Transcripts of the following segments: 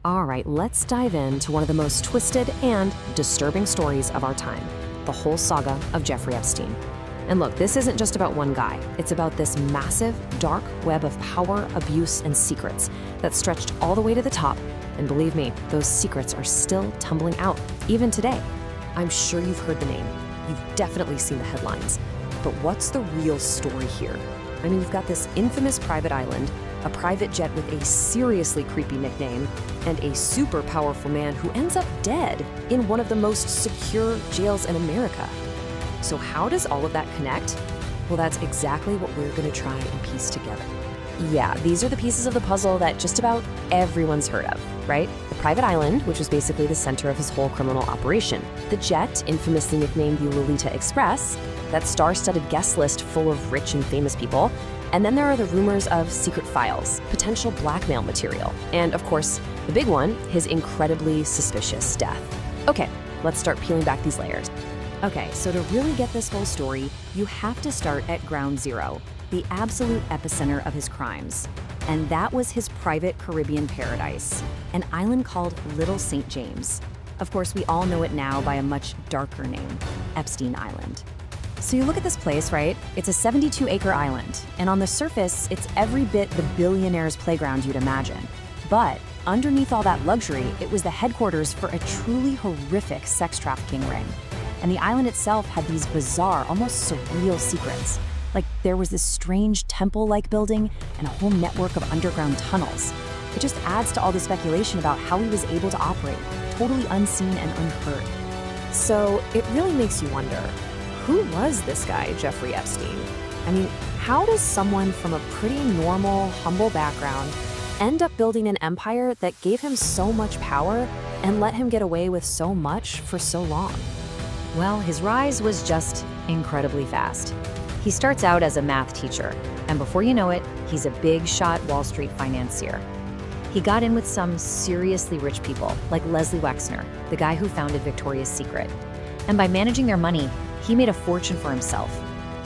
All right, let's dive into one of the most twisted and disturbing stories of our time, the whole saga of Jeffrey Epstein. And look, this isn't just about one guy. It's about this massive, dark web of power, abuse, and secrets that stretched all the way to the top. And believe me, those secrets are still tumbling out, even today. I'm sure you've heard the name. You've definitely seen the headlines. But what's the real story here? I mean, you've got this infamous private island, a private jet with a seriously creepy nickname, and a super powerful man who ends up dead in one of the most secure jails in America. So how does all of that connect? Well, that's exactly what we're going to try and piece together. Yeah, these are the pieces of the puzzle that just about everyone's heard of, right? The private island, which was basically the center of his whole criminal operation. The jet, infamously nicknamed the Lolita Express, that star-studded guest list full of rich and famous people. And then there are the rumors of secret files, potential blackmail material, and of course, the big one, his incredibly suspicious death. Okay, let's start peeling back these layers. Okay, so to really get this whole story, you have to start at ground zero, the absolute epicenter of his crimes. And that was his private Caribbean paradise, an island called Little St. James. Of course, we all know it now by a much darker name, Epstein Island. So you look at this place, right? It's a 72-acre island, and on the surface, it's every bit the billionaire's playground you'd imagine. But underneath all that luxury, it was the headquarters for a truly horrific sex trafficking ring. And the island itself had these bizarre, almost surreal secrets. Like there was this strange temple-like building and a whole network of underground tunnels. It just adds to all the speculation about how he was able to operate, totally unseen and unheard. So it really makes you wonder, who was this guy, Jeffrey Epstein? I mean, how does someone from a pretty normal, humble background end up building an empire that gave him so much power and let him get away with so much for so long? Well, his rise was just incredibly fast. He starts out as a math teacher, and before you know it, he's a big-shot Wall Street financier. He got in with some seriously rich people, like Leslie Wexner, the guy who founded Victoria's Secret. And by managing their money, he made a fortune for himself.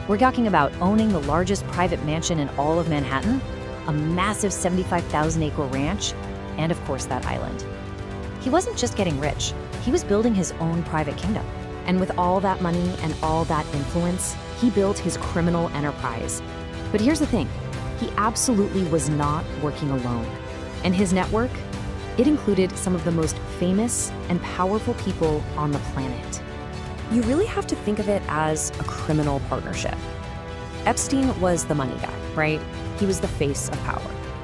We're talking about owning the largest private mansion in all of Manhattan, a massive 75,000-acre ranch, and of course that island. He wasn't just getting rich, he was building his own private kingdom. And with all that money and all that influence, he built his criminal enterprise. But here's the thing, he absolutely was not working alone. And his network, it included some of the most famous and powerful people on the planet. You really have to think of it as a criminal partnership. Epstein was the money guy, right? He was the face of power.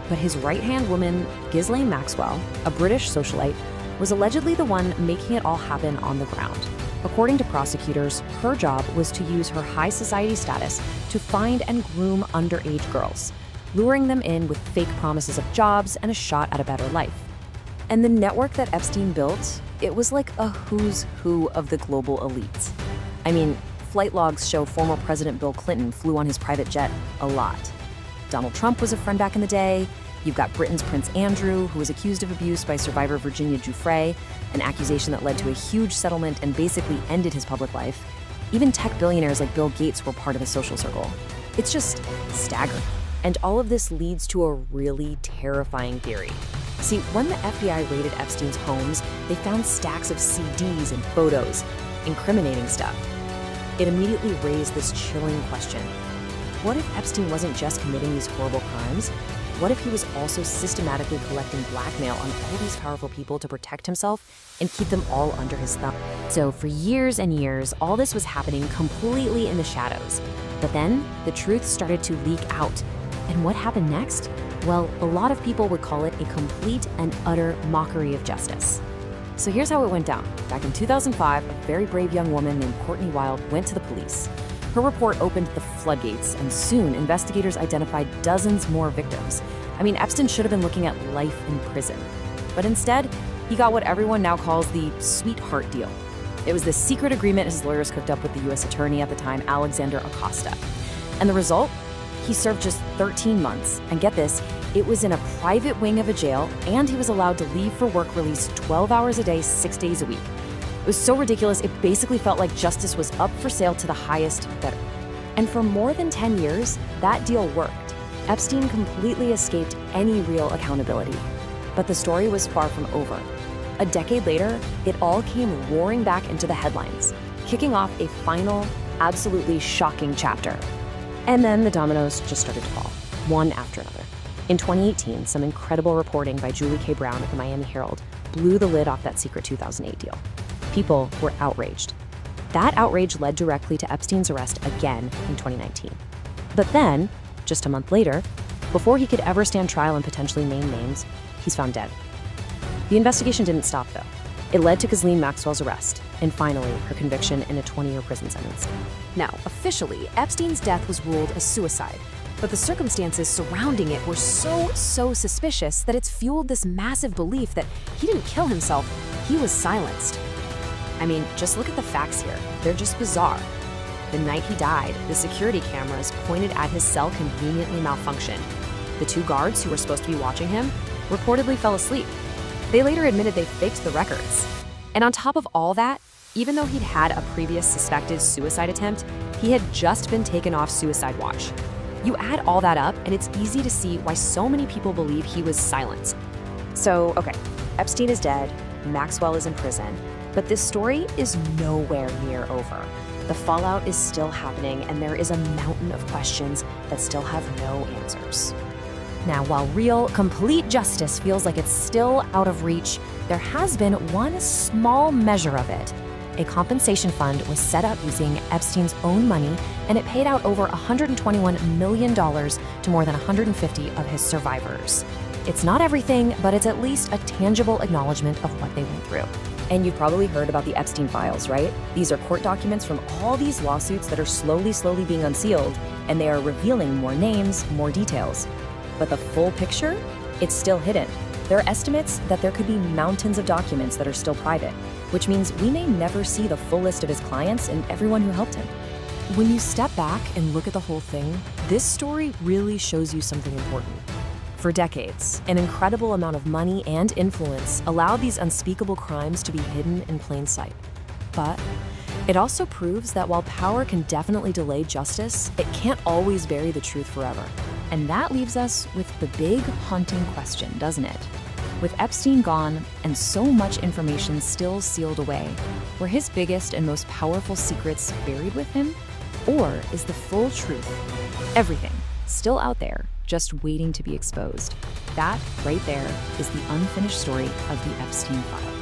But his right-hand woman, Ghislaine Maxwell, a British socialite, was allegedly the one making it all happen on the ground. According to prosecutors, her job was to use her high society status to find and groom underage girls, luring them in with fake promises of jobs and a shot at a better life. And the network that Epstein built, it was like a who's who of the global elites. I mean, flight logs show former President Bill Clinton flew on his private jet a lot. Donald Trump was a friend back in the day. You've got Britain's Prince Andrew, who was accused of abuse by survivor Virginia Giuffre, an accusation that led to a huge settlement and basically ended his public life. Even tech billionaires like Bill Gates were part of the social circle. It's just staggering. And all of this leads to a really terrifying theory. See, when the FBI raided Epstein's homes, they found stacks of CDs and photos, incriminating stuff. It immediately raised this chilling question. What if Epstein wasn't just committing these horrible crimes? What if he was also systematically collecting blackmail on all these powerful people to protect himself and keep them all under his thumb? So for years and years, all this was happening completely in the shadows. But then the truth started to leak out. And what happened next? Well, a lot of people would call it a complete and utter mockery of justice. So here's how it went down. Back in 2005, a very brave young woman named Courtney Wild went to the police. Her report opened the floodgates, and soon investigators identified dozens more victims. I mean, Epstein should have been looking at life in prison. But instead, he got what everyone now calls the sweetheart deal. It was this secret agreement his lawyers cooked up with the U.S. attorney at the time, Alexander Acosta. And the result? He served just 13 months. And get this, it was in a private wing of a jail, and he was allowed to leave for work release 12 hours a day, 6 days a week. It was so ridiculous, it basically felt like justice was up for sale to the highest bidder. And for more than 10 years, that deal worked. Epstein completely escaped any real accountability. But the story was far from over. A decade later, it all came roaring back into the headlines, kicking off a final, absolutely shocking chapter. And then the dominoes just started to fall, one after another. In 2018, some incredible reporting by Julie K. Brown at the Miami Herald blew the lid off that secret 2008 deal. People were outraged. That outrage led directly to Epstein's arrest again in 2019. But then, just a month later, before he could ever stand trial and potentially name names, he's found dead. The investigation didn't stop, though. It led to Ghislaine Maxwell's arrest, and finally, her conviction in a 20-year prison sentence. Now, officially, Epstein's death was ruled a suicide, but the circumstances surrounding it were so suspicious that it's fueled this massive belief that he didn't kill himself, he was silenced. I mean, just look at the facts here. They're just bizarre. The night he died, the security cameras pointed at his cell conveniently malfunctioned. The two guards who were supposed to be watching him reportedly fell asleep. They later admitted they faked the records. And on top of all that, even though he'd had a previous suspected suicide attempt, he had just been taken off suicide watch. You add all that up, and it's easy to see why so many people believe he was silenced. So, okay, Epstein is dead, Maxwell is in prison, but this story is nowhere near over. The fallout is still happening, and there is a mountain of questions that still have no answers. Now, while real, complete justice feels like it's still out of reach, there has been one small measure of it. A compensation fund was set up using Epstein's own money, and it paid out over $121 million to more than 150 of his survivors. It's not everything, but it's at least a tangible acknowledgement of what they went through. And you've probably heard about the Epstein files, right? These are court documents from all these lawsuits that are slowly being unsealed, and they are revealing more names, more details. But the full picture? It's still hidden. There are estimates that there could be mountains of documents that are still private, which means we may never see the full list of his clients and everyone who helped him. When you step back and look at the whole thing, this story really shows you something important. For decades, an incredible amount of money and influence allowed these unspeakable crimes to be hidden in plain sight. But it also proves that while power can definitely delay justice, it can't always bury the truth forever. And that leaves us with the big, haunting question, doesn't it? With Epstein gone and so much information still sealed away, were his biggest and most powerful secrets buried with him? Or is the full truth, everything, still out there, just waiting to be exposed? That, right there, is the unfinished story of the Epstein files.